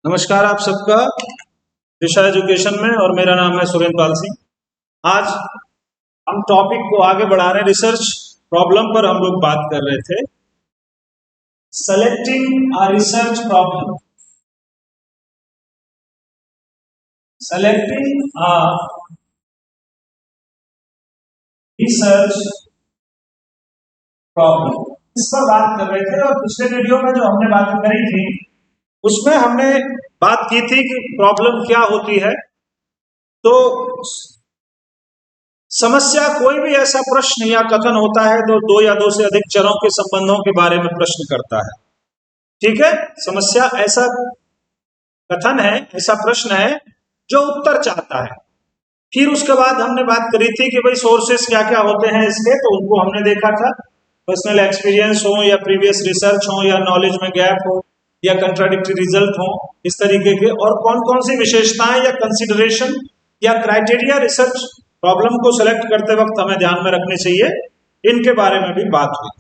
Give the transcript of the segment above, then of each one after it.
नमस्कार आप सबका दिशा एजुकेशन में और मेरा नाम है सुरेंद्र पाल सिंह। आज हम टॉपिक को आगे बढ़ा रहे हैं। रिसर्च प्रॉब्लम पर हम लोग बात कर रहे थे। सेलेक्टिंग अ रिसर्च प्रॉब्लम, सेलेक्टिंग अ रिसर्च प्रॉब्लम, इस पर बात कर रहे थे। और पिछले वीडियो में जो हमने बातें करी थी उसमें हमने बात की थी कि प्रॉब्लम क्या होती है। तो समस्या कोई भी ऐसा प्रश्न या कथन होता है जो दो या दो से अधिक चरों के संबंधों के बारे में प्रश्न करता है। ठीक है, समस्या ऐसा कथन है, ऐसा प्रश्न है जो उत्तर चाहता है। फिर उसके बाद हमने बात करी थी कि भाई सोर्सेस क्या क्या होते हैं इसके, तो उनको हमने देखा था। पर्सनल एक्सपीरियंस हो या प्रीवियस रिसर्च हो या नॉलेज में गैप हो या कंट्राडिक्टरी रिजल्ट हो, इस तरीके के। और कौन कौन सी विशेषताएं या कंसिडरेशन या क्राइटेरिया रिसर्च प्रॉब्लम को सिलेक्ट करते वक्त हमें ध्यान में रखनी चाहिए, इनके बारे में भी बात हुई।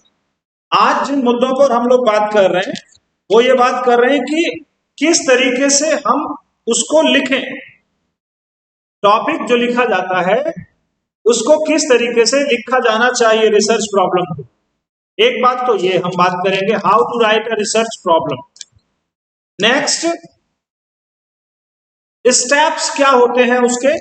आज जिन मुद्दों पर हम लोग बात कर रहे हैं वो ये बात कर रहे हैं कि किस तरीके से हम उसको लिखें। टॉपिक जो लिखा जाता है उसको किस तरीके से लिखा जाना चाहिए रिसर्च प्रॉब्लम को। एक बात तो ये हम बात करेंगे, how to write a research problem. Next, steps क्या होते हैं उसके।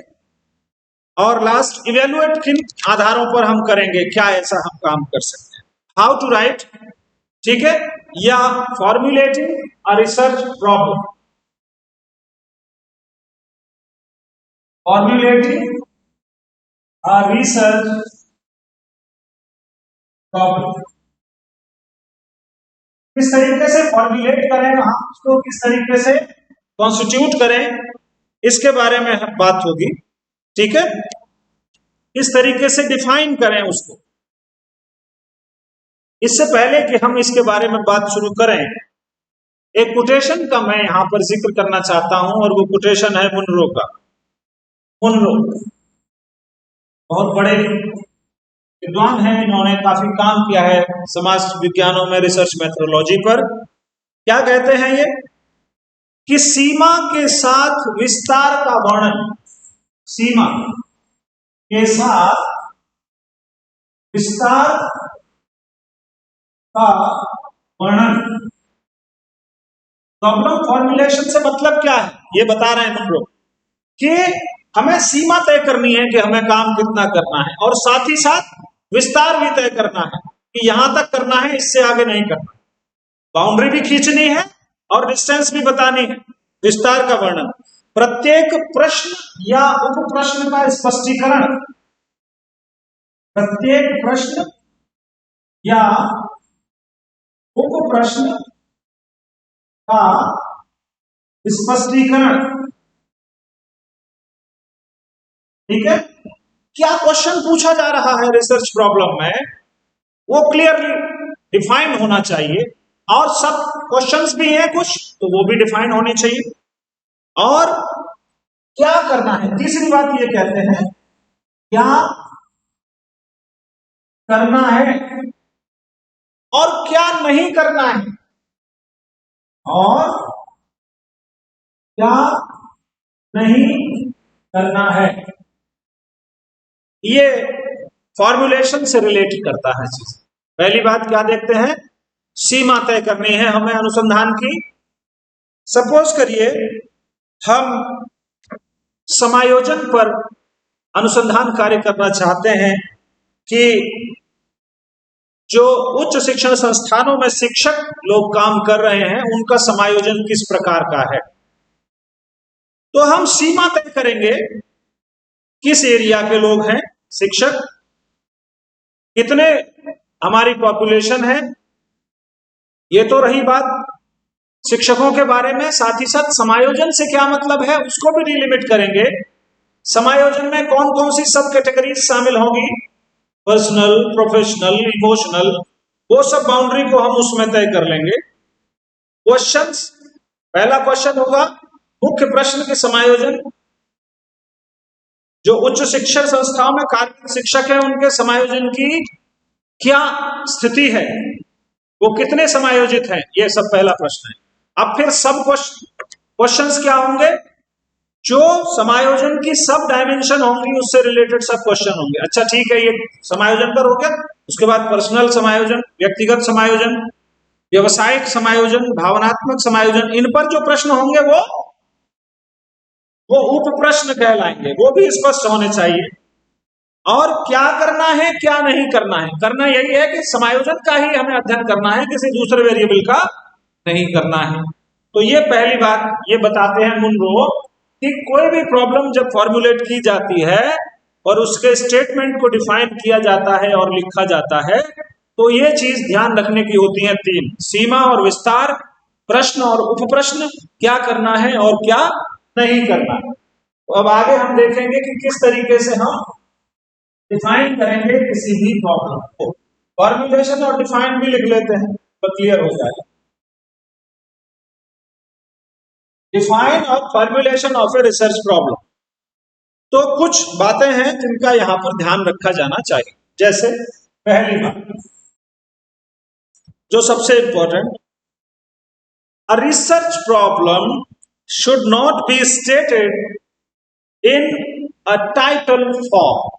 और लास्ट, इवेलुएट किन आधारों पर हम करेंगे, क्या ऐसा हम काम कर सकते हैं। हाउ टू राइट, ठीक है, या फॉर्मुलेटिंग अ रिसर्च प्रॉब्लम। फॉर्मुलेटिंग अ रिसर्च प्रॉब्लम, किस तरीके से फॉर्मुलेट करें, हम उसको किस तरीके से कॉन्स्टिट्यूट करें, इसके बारे में बात होगी। ठीक है, किस तरीके से डिफाइन करें उसको। इससे पहले कि हम इसके बारे में बात शुरू करें, एक कोटेशन का मैं यहां पर जिक्र करना चाहता हूं, और वो कोटेशन है मुनरो का। मुनरो बहुत बड़े विद्वान हैं, इन्होंने काफी काम किया है समाज विज्ञानों में, रिसर्च मेथोडोलॉजी पर। क्या कहते हैं ये कि सीमा के साथ विस्तार का वर्णन, सीमा के साथ विस्तार का वर्णन। प्रॉब्लम फॉर्मुलेशन से मतलब क्या है ये बता रहे हैं हम लोग कि हमें सीमा तय करनी है कि हमें काम कितना करना है, और साथ ही साथ विस्तार भी तय करना है कि यहां तक करना है, इससे आगे नहीं करना। बाउंड्री भी खींचनी है और डिस्टेंस भी बतानी है। विस्तार का वर्णन, प्रत्येक प्रश्न या उप प्रश्न का स्पष्टीकरण, प्रत्येक प्रश्न या उप प्रश्न का स्पष्टीकरण। ठीक है, क्या क्वेश्चन पूछा जा रहा है रिसर्च प्रॉब्लम में वो क्लियरली डिफाइन होना चाहिए, और सब क्वेश्चंस भी हैं कुछ तो वो भी डिफाइन होने चाहिए। और क्या करना है, तीसरी बात ये कहते हैं क्या करना है और क्या नहीं करना है, और क्या नहीं करना है। ये फॉर्मुलेशन से रिलेट करता है चीज। पहली बात क्या देखते हैं, सीमा तय करनी है हमें अनुसंधान की। सपोज करिए हम समायोजन पर अनुसंधान कार्य करना चाहते हैं कि जो उच्च शिक्षण संस्थानों में शिक्षक लोग काम कर रहे हैं उनका समायोजन किस प्रकार का है। तो हम सीमा तय करेंगे, किस एरिया के लोग हैं शिक्षक, कितने हमारी पॉपुलेशन है। ये तो रही बात शिक्षकों के बारे में। साथ ही साथ समायोजन से क्या मतलब है उसको भी डिलिमिट करेंगे। समायोजन में कौन कौन सी सब कैटेगरीज शामिल होंगी, पर्सनल, प्रोफेशनल, इमोशनल, वो सब बाउंड्री को हम उसमें तय कर लेंगे। क्वेश्चंस, पहला क्वेश्चन होगा मुख्य प्रश्न के समायोजन। जो उच्च शिक्षण संस्थाओं में कार्यरत शिक्षक है उनके समायोजन की क्या स्थिति है, वो कितने समायोजित हैं, ये सब पहला प्रश्न है। अब फिर सब क्वेश्चंस क्या होंगे? जो समायोजन की सब डायमेंशन होंगी उससे रिलेटेड सब क्वेश्चन होंगे। अच्छा ठीक है, ये समायोजन पर हो गया। उसके बाद पर्सनल समायोजन, व्यक्तिगत समायोजन, व्यवसायिक समायोजन, भावनात्मक समायोजन, इन पर जो प्रश्न होंगे वो उप प्रश्न कहलाएंगे, वो भी स्पष्ट होने चाहिए। और क्या करना है क्या नहीं करना है, करना यही है कि समायोजन का ही हमें अध्ययन करना है, किसी दूसरे वेरिएबल का नहीं करना है। तो ये पहली बात ये बताते हैं मुनरो कि कोई भी प्रॉब्लम जब फॉर्मुलेट की जाती है और उसके स्टेटमेंट को डिफाइन किया जाता है और लिखा जाता है, तो ये चीज ध्यान रखने की होती है तीन: सीमा और विस्तार, प्रश्न और उप प्रश्न, क्या करना है और क्या नहीं करना है। तो अब आगे हम देखेंगे कि किस तरीके से हम डिफाइन करेंगे किसी भी प्रॉब्लम को। फॉर्मुलेशन और डिफाइन भी लिख लेते हैं तो क्लियर हो जाएगा। डिफाइन और formulation of a research problem. तो कुछ बातें हैं जिनका यहां पर ध्यान रखा जाना चाहिए। जैसे पहली बात जो सबसे important, a research problem should not be stated in a title form.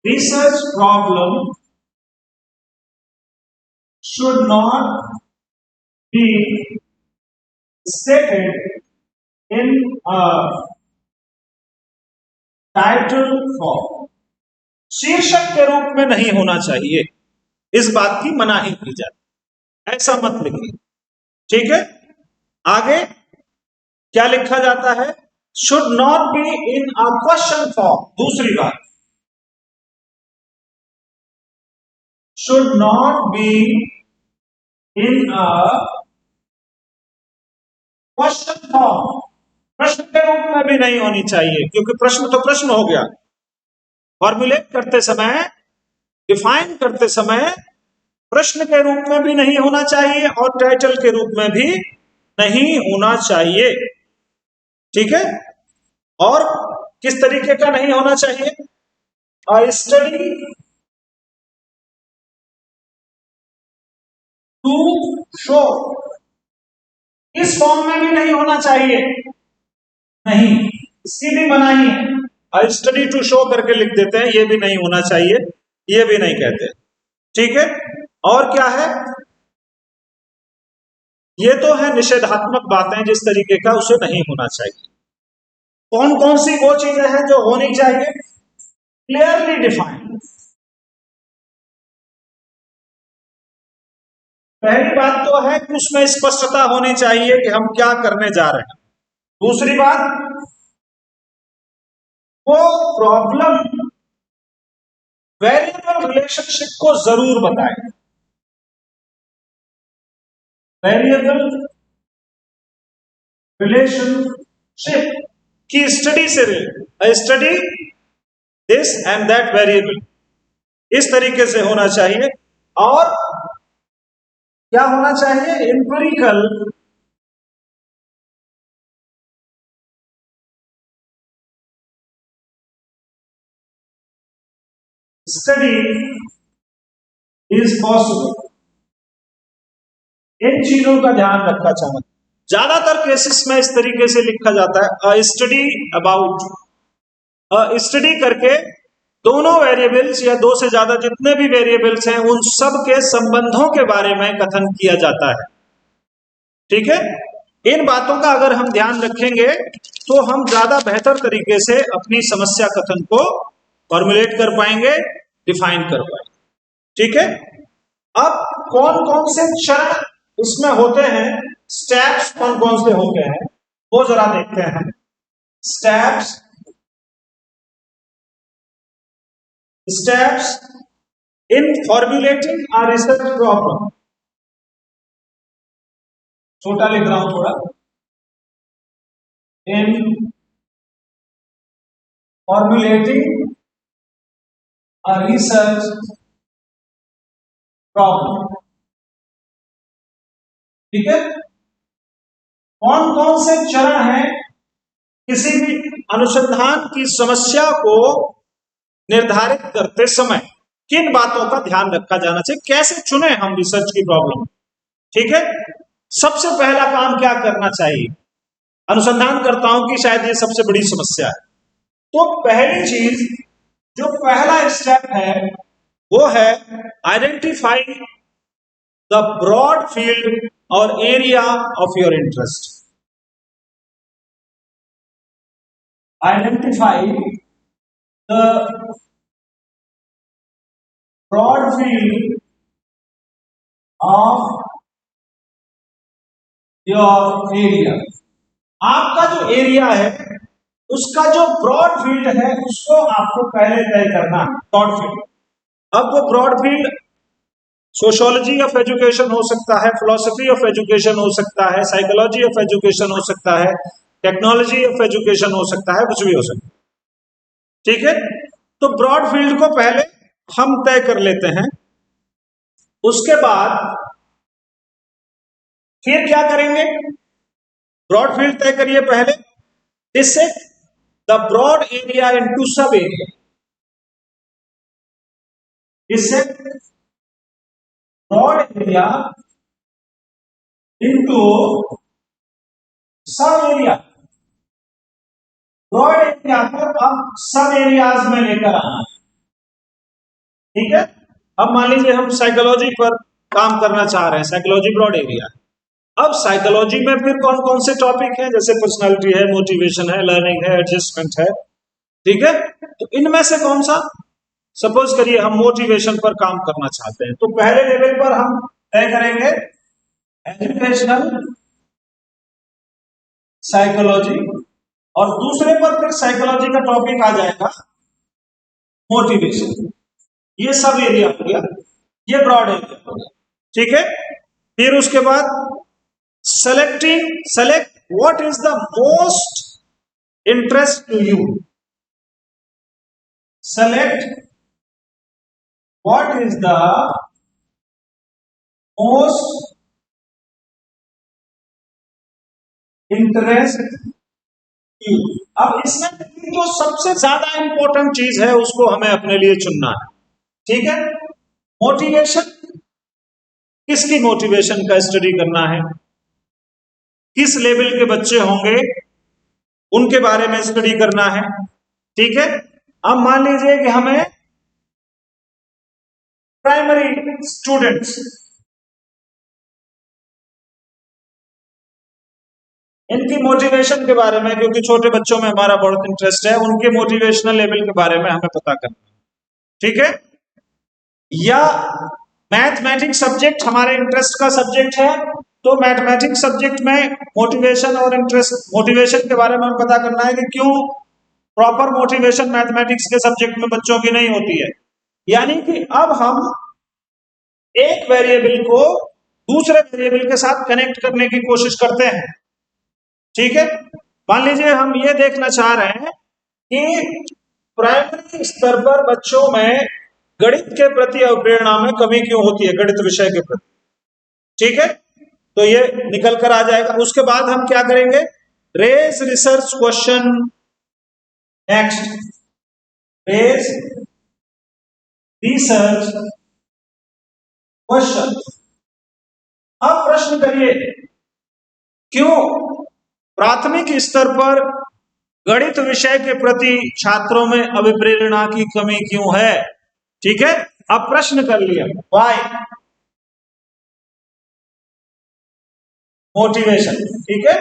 Research problem should not be stated in a title form. शीर्षक के रूप में नहीं होना चाहिए, इस बात की मनाही की जाती, ऐसा मत लिखिए। ठीक है, आगे क्या लिखा जाता है? Should not be in a question form. दूसरी बात, should not be in a question form। प्रश्न के रूप में भी नहीं होनी चाहिए, क्योंकि प्रश्न तो प्रश्न हो गया। फॉर्मुलेट करते समय, डिफाइन करते समय प्रश्न के रूप में भी नहीं होना चाहिए और टाइटल के रूप में भी नहीं होना चाहिए। ठीक है, और किस तरीके का नहीं होना चाहिए? अ स्टडी टू शो, इस फॉर्म में भी नहीं होना चाहिए, नहीं, इसकी भी मनाही है। स्टडी टू शो करके लिख देते हैं, ये भी नहीं होना चाहिए, ये भी नहीं कहते। ठीक है, और क्या है? ये तो है निषेधात्मक बातें, जिस तरीके का उसे नहीं होना चाहिए। कौन कौन सी वो चीजें हैं जो होनी चाहिए? Clearly defined. पहली बात तो है कि उसमें स्पष्टता होनी चाहिए कि हम क्या करने जा रहे हैं। दूसरी बात, वो प्रॉब्लम वेरिएबल रिलेशनशिप को जरूर बताए। वेरिएबल रिलेशनशिप की स्टडी से related, study this and that variable, इस तरीके से होना चाहिए। और क्या होना चाहिए? Empirical study is possible. इन चीजों का ध्यान रखना चाहिए। ज्यादातर केसेस में इस तरीके से लिखा जाता है, अ स्टडी अबाउट, स्टडी करके दोनों वेरिएबल्स या दो से ज्यादा जितने भी वेरिएबल्स हैं उन सब के संबंधों के बारे में कथन किया जाता है। ठीक है, इन बातों का अगर हम ध्यान रखेंगे तो हम ज्यादा बेहतर तरीके से अपनी समस्या कथन को फॉर्मुलेट कर पाएंगे, डिफाइन कर पाएंगे। ठीक है, अब कौन कौन से चरण इसमें होते हैं, स्टेप्स कौन कौन से होते हैं वो जरा देखते हैं। Steps in formulating a research problem. छोटा लिख रहा हूं थोड़ा। इन फॉर्मुलेटिंग अ रिसर्च प्रॉब्लम। ठीक है, कौन कौन से चरण हैं किसी भी अनुसंधान की समस्या को निर्धारित करते समय, किन बातों का ध्यान रखा जाना चाहिए, कैसे चुने हम रिसर्च की प्रॉब्लम। ठीक है, सबसे पहला काम क्या करना चाहिए? अनुसंधानकर्ताओं की शायद ये सबसे बड़ी समस्या है। तो पहली चीज, जो पहला स्टेप है वो है आइडेंटिफाई द ब्रॉड फील्ड और area of your interest. Identify the broad field of your area. आपका जो एरिया है उसका जो ब्रॉड फील्ड है उसको आपको पहले तय करना है, ब्रॉड फील्ड। अब वो broad field sociology of education हो सकता है, फिलॉसफी ऑफ एजुकेशन हो सकता है, साइकोलॉजी ऑफ एजुकेशन हो सकता है, टेक्नोलॉजी ऑफ एजुकेशन हो सकता है, कुछ भी हो सकता है। ठीक है, तो ब्रॉड फील्ड को पहले हम तय कर लेते हैं। उसके बाद फिर क्या करेंगे? ब्रॉड फील्ड तय करिए पहले, dissect the broad area into sub area. Dissect broad area into sub area. Broad area को हम सब एरियाज में लेकर आना। ठीक है, अब मान लीजिए हम साइकोलॉजी पर काम करना चाह रहे हैं, साइकोलॉजी ब्रॉड एरिया। अब साइकोलॉजी में फिर कौन कौन से टॉपिक हैं? जैसे पर्सनालिटी है, मोटिवेशन है, लर्निंग है, एडजस्टमेंट है। ठीक है, तो इनमें से कौन सा, सपोज करिए हम मोटिवेशन पर काम करना चाहते हैं, तो पहले लेवल पर हम तय करेंगे एजुकेशनल साइकोलॉजी, और दूसरे पर फिर साइकोलॉजी का टॉपिक आ जाएगा मोटिवेशन। ये सब एरिया हो गया, ये ब्रॉड एरिया हो गया। ठीक है, फिर उसके बाद select what is the most interest to you. Select what is the most interest to you. अब इसमें जो सबसे ज्यादा इंपॉर्टेंट चीज है उसको हमें अपने लिए चुनना है। ठीक है, मोटिवेशन, किसकी मोटिवेशन का स्टडी करना है, किस लेवल के बच्चे होंगे उनके बारे में स्टडी करना है। ठीक है, अब मान लीजिए कि हमें प्राइमरी स्टूडेंट्स, इनकी मोटिवेशन के बारे में, क्योंकि छोटे बच्चों में हमारा बहुत इंटरेस्ट है, उनके मोटिवेशनल लेवल के बारे में हमें पता करना है। ठीक है, या मैथमेटिक्स सब्जेक्ट हमारे इंटरेस्ट का सब्जेक्ट है, तो मैथमेटिक्स सब्जेक्ट में मोटिवेशन और इंटरेस्ट, मोटिवेशन के बारे में हमें पता करना है कि क्यों प्रॉपर मोटिवेशन मैथमेटिक्स के सब्जेक्ट में बच्चों की नहीं होती है। यानी कि अब हम एक वेरिएबल को दूसरे वेरिएबल के साथ कनेक्ट करने की कोशिश करते हैं। ठीक है, मान लीजिए हम ये देखना चाह रहे हैं कि प्राइमरी स्तर पर बच्चों में गणित के प्रति अवप्रेरणा में कमी क्यों होती है, गणित विषय के प्रति। ठीक है, तो ये निकल कर आ जाएगा। उसके बाद हम क्या करेंगे? Raise research question. Next, raise research question. अब प्रश्न करिए, क्यों प्राथमिक स्तर पर गणित विषय के प्रति छात्रों में अभिप्रेरणा की कमी क्यों है? ठीक है, अब प्रश्न कर लिया, वाई मोटिवेशन। ठीक है,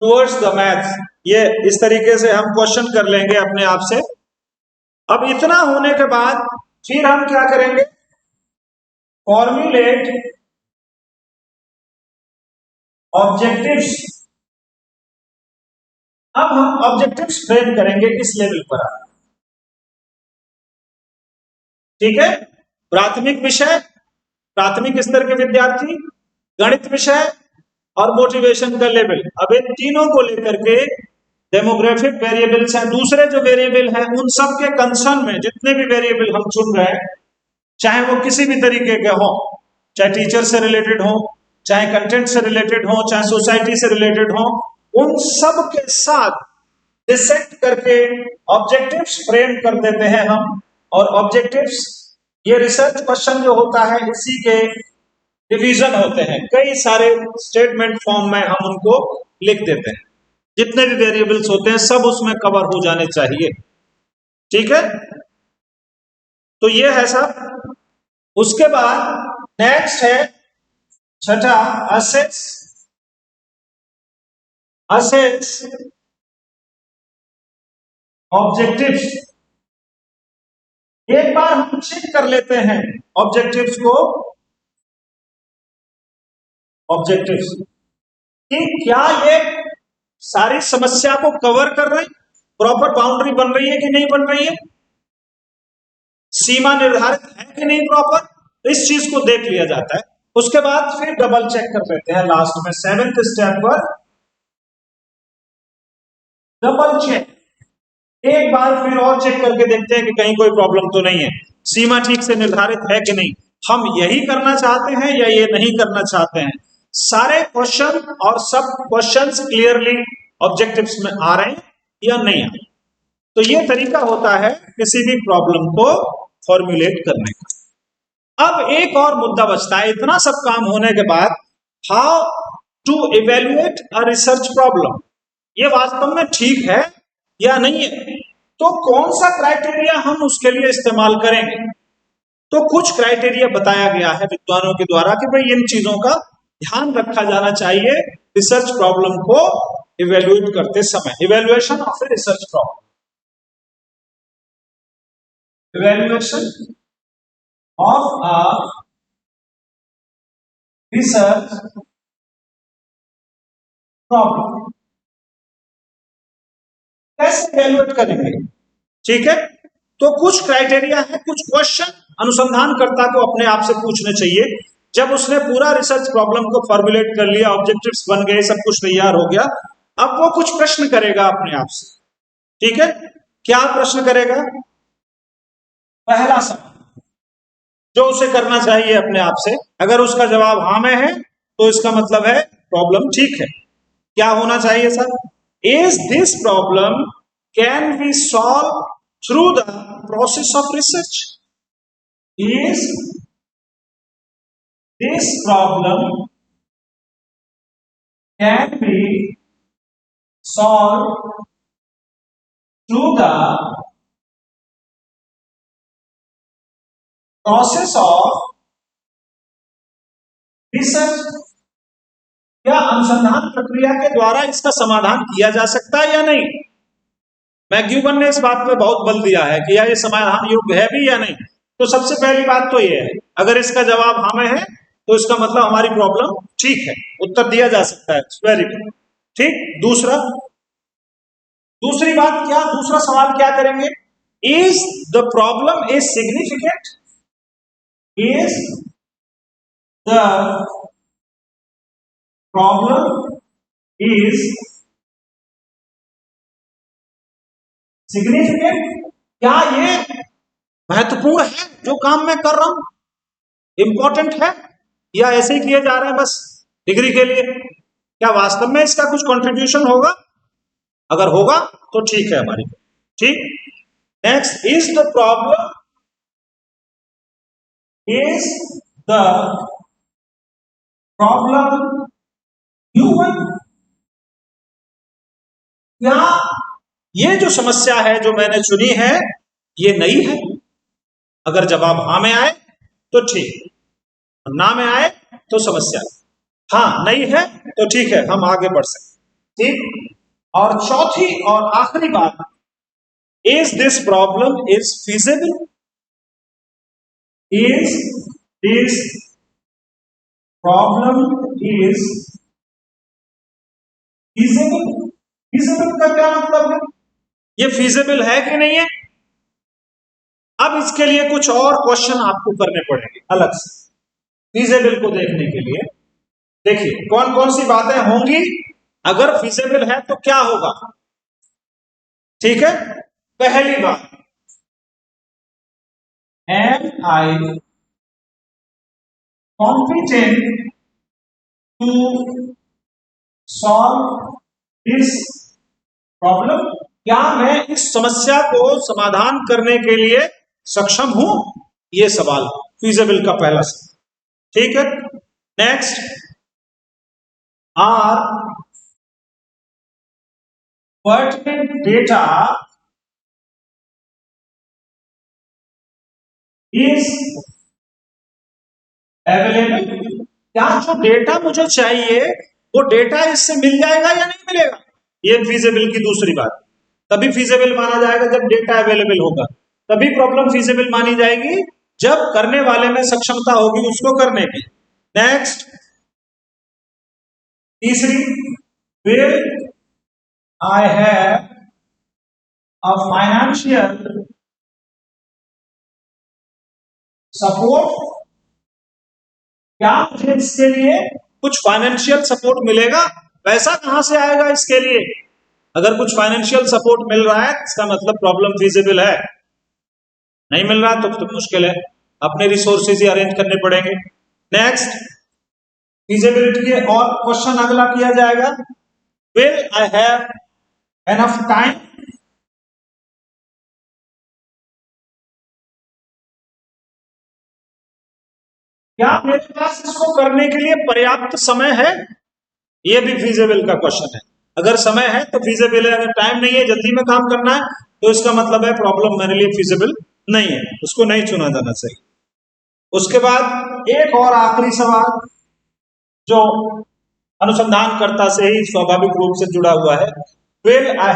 टुवर्ड्स द मैथ्स। ये इस तरीके से हम क्वेश्चन कर लेंगे अपने आप से। अब इतना होने के बाद फिर हम क्या करेंगे? Formulate objectives. अब हम ऑब्जेक्टिव्स फ्रेम करेंगे इस लेवल पर। ठीक है, प्राथमिक विषय, प्राथमिक स्तर के विद्यार्थी, गणित विषय और मोटिवेशन का लेवल। अब इन तीनों को लेकर के डेमोग्राफिक वेरिएबल्स हैं, दूसरे जो वेरिएबल हैं उन सब के कंसर्न में जितने भी वेरिएबल हम चुन रहे हैं, चाहे वो किसी भी तरीके के हो, चाहे टीचर से रिलेटेड हो, चाहे कंटेंट से रिलेटेड हो, चाहे सोसाइटी से रिलेटेड हो, उन सब के साथ डिसेक्ट करके ऑब्जेक्टिव्स फ्रेम कर देते हैं हम। और ऑब्जेक्टिव्स, ये रिसर्च क्वेश्चन जो होता है इसी के डिवीजन होते हैं, कई सारे स्टेटमेंट फॉर्म में हम उनको लिख देते हैं, जितने भी वेरिएबल्स होते हैं सब उसमें कवर हो जाने चाहिए। ठीक है, तो ये है सब। उसके बाद नेक्स्ट है छठा, असेस। Assess objectives. एक बार हम चेक कर लेते हैं ऑब्जेक्टिव्स को, ऑब्जेक्टिव्स कि क्या ये सारी समस्या को कवर कर रहे हैं, प्रॉपर बाउंड्री बन रही है कि नहीं बन रही है, सीमा निर्धारित है कि नहीं प्रॉपर, इस चीज को देख लिया जाता है। उसके बाद फिर डबल चेक कर लेते हैं लास्ट में, 7th स्टेप पर डबल चेक। एक बार फिर और चेक करके देखते हैं कि कहीं कोई प्रॉब्लम तो नहीं है, सीमा ठीक से निर्धारित है कि नहीं, हम यही करना चाहते हैं या ये नहीं करना चाहते हैं, सारे क्वेश्चन और सब क्वेश्चंस क्लियरली ऑब्जेक्टिव्स में आ रहे हैं या नहीं आ रहे। तो ये तरीका होता है किसी भी प्रॉब्लम को फॉर्मुलेट करने का। अब एक और मुद्दा बचता है, इतना सब काम होने के बाद, how to evaluate a research problem. ये वास्तव में ठीक है या नहीं है, तो कौन सा क्राइटेरिया हम उसके लिए इस्तेमाल करेंगे। तो कुछ क्राइटेरिया बताया गया है विद्वानों के द्वारा कि भाई इन चीजों का ध्यान रखा जाना चाहिए रिसर्च प्रॉब्लम को इवेल्युएट करते समय। Evaluation of a research problem, evaluation of a research problem कैसे इवेल्युएट करेंगे। ठीक है, तो कुछ क्राइटेरिया है, कुछ क्वेश्चन अनुसंधानकर्ता को अपने आप से पूछने चाहिए। जब उसने पूरा रिसर्च प्रॉब्लम को फॉर्मुलेट कर लिया, ऑब्जेक्टिव्स बन गए, सब कुछ तैयार हो गया, अब वो कुछ प्रश्न करेगा अपने आप से। ठीक है, क्या प्रश्न करेगा। पहला सवाल जो उसे करना चाहिए अपने आप से, अगर उसका जवाब हाँ में है तो इसका मतलब है प्रॉब्लम ठीक है। क्या होना चाहिए sir, is this problem can be solve through the process of research. Is this problem can be solved through the process of research। क्या अनुसंधान प्रक्रिया के द्वारा इसका समाधान किया जा सकता है या नहीं। मैक्यूबन ने इस बात पे बहुत बल दिया है कि यह समाधान योग्य है भी या नहीं। तो सबसे पहली बात तो यह है, अगर इसका जवाब हाँ में है तो इसका मतलब हमारी प्रॉब्लम ठीक है, उत्तर दिया जा सकता है, वेरी गुड। ठीक, दूसरी बात क्या, दूसरा सवाल क्या करेंगे, is the problem is significant. Is the problem is significant. क्या ये महत्वपूर्ण है जो काम मैं कर रहा हूं, इंपॉर्टेंट है, या ऐसे ही किए जा रहे हैं बस डिग्री के लिए। क्या वास्तव में इसका कुछ कंट्रीब्यूशन होगा, अगर होगा तो ठीक है हमारी। ठीक, next, is the problem human. क्या ये जो समस्या है जो मैंने चुनी है ये नई है। अगर जवाब हाँ में आए तो ठीक, ना में आए तो समस्या। हाँ नहीं है तो ठीक है, हम आगे बढ़ सकते। ठीक, और चौथी और आखिरी बात, is this problem is feasible. Is this problem is feasible. Feasible का क्या मतलब है, ये फीजिबल है कि नहीं है। अब इसके लिए कुछ और क्वेश्चन आपको करने पड़ेंगे अलग से फीजिबल को देखने के लिए। देखिए कौन कौन सी बातें होंगी, अगर फीजिबल है तो क्या होगा। ठीक है, पहली बात, am I competent to solve this problem. क्या मैं इस समस्या को समाधान करने के लिए सक्षम हूं, ये सवाल फीजिबल का पहला सवाल। ठीक है, next, are pertinent data is available। क्या जो डेटा मुझे चाहिए वो डेटा इससे मिल जाएगा या नहीं मिलेगा, ये फीजेबल की दूसरी बात। तभी फीजेबल माना जाएगा जब डेटा अवेलेबल होगा, तभी प्रॉब्लम फीजेबल मानी जाएगी जब करने वाले में सक्षमता होगी उसको करने की। नेक्स्ट, तीसरी, will I have a financial support. क्या मुझे इसके लिए कुछ फाइनेंशियल सपोर्ट मिलेगा? पैसा कहां से आएगा इसके लिए? अगर कुछ फाइनेंशियल सपोर्ट मिल रहा है इसका मतलब प्रॉब्लम फीजिबल है, नहीं मिल रहा तो मुश्किल है, अपने रिसोर्सेज ही अरेंज करने पड़ेंगे। नेक्स्ट, फीजिबिलिटी के और क्वेश्चन अगला किया जाएगा, will I have enough time. क्या मेरे पास इसको करने के लिए पर्याप्त समय है? यह भी फीजिबल का क्वेश्चन है। अगर समय है तो फीजिबल है, अगर टाइम नहीं है, जल्दी में काम करना है, तो इसका मतलब है प्रॉब्लम मेरे लिए फीजिबल नहीं है, उसको नहीं चुना जाना चाहिए। उसके बाद एक और आखिरी सवाल जो अनुसंधानकर्ता से ही स्वाभाविक रूप से जुड़ा हुआ है, विल आई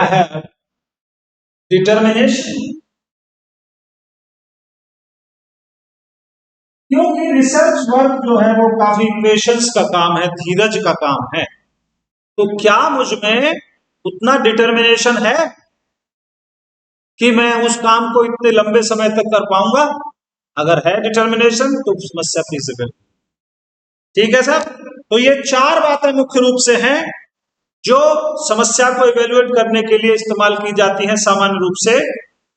हैव डिटर्मिनेशन। क्योंकि रिसर्च वर्क जो है वो काफी पेशेंस का काम है, धीरज का काम है, तो क्या मुझ में उतना डिटर्मिनेशन है कि मैं उस काम को इतने लंबे समय तक कर पाऊंगा? अगर है डिटर्मिनेशन तो समस्या फीजिबल। ठीक है सर, तो ये चार बातें मुख्य रूप से हैं जो समस्या को इवेल्युएट करने के लिए इस्तेमाल की जाती हैं सामान्य रूप से।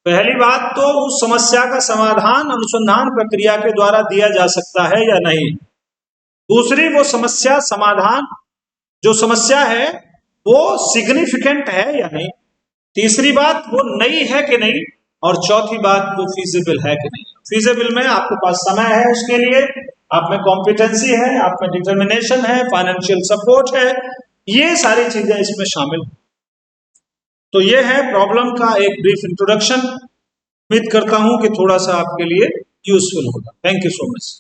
पहली बात तो उस समस्या का समाधान अनुसंधान प्रक्रिया के द्वारा दिया जा सकता है या नहीं। दूसरी, वो समस्या समाधान जो समस्या है वो सिग्निफिकेंट है या नहीं। तीसरी बात, वो नई है कि नहीं। और चौथी बात, वो फीजिबल है कि नहीं। फीजिबल में आपके पास समय है उसके लिए, आप में कॉम्पिटेंसी है, आप में डिटर्मिनेशन है, फाइनेंशियल सपोर्ट है, ये सारी चीजें इसमें शामिल। तो ये है प्रॉब्लम का एक ब्रीफ इंट्रोडक्शन। उम्मीद करता हूं कि थोड़ा सा आपके लिए यूजफुल होगा। Thank you so much.